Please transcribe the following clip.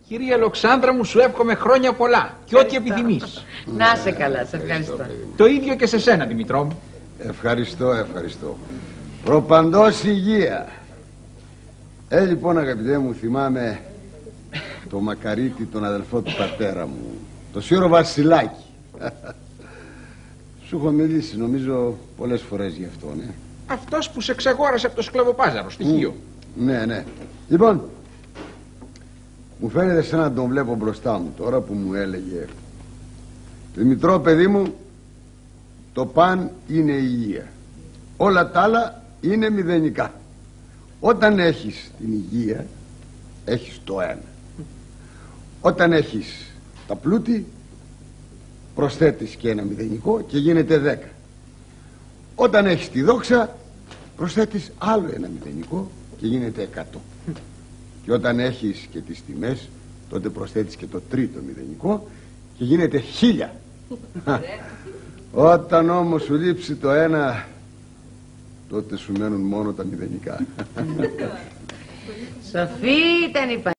Κυρία Αλεξάνδρα μου, σου εύχομαι χρόνια πολλά και ό,τι επιθυμείς. Να σε καλά, σε ευχαριστώ. Το ίδιο και σε σένα, Δημητρό μου. Ευχαριστώ. Προπαντός υγεία. Λοιπόν, αγαπητέ μου, θυμάμαι το Μακαρίτη, τον αδελφό του πατέρα μου, το Σύρο Βασιλάκη. Σου έχω μιλήσει νομίζω πολλές φορές γι' αυτό, ναι. Αυτός που σε εξαγόρασε από το σκλαβοπάζαρο, στοιχείο. Ναι. Λοιπόν, μου φαίνεται σαν να τον βλέπω μπροστά μου τώρα που μου έλεγε: Δημητρό, παιδί μου, το παν είναι η υγεία. Όλα τα άλλα είναι μηδενικά. Όταν έχεις την υγεία, έχεις το ένα. Όταν έχεις τα πλούτη, προσθέτεις και ένα μηδενικό και γίνεται 10. Όταν έχεις τη δόξα, προσθέτεις άλλο ένα μηδενικό και γίνεται 100. Και όταν έχεις και τις τιμές, τότε προσθέτεις και το τρίτο μηδενικό και γίνεται 1000. Όταν όμως σου λείψει το ένα, τότε σου μένουν μόνο τα μηδενικά. Σοφή ήταν η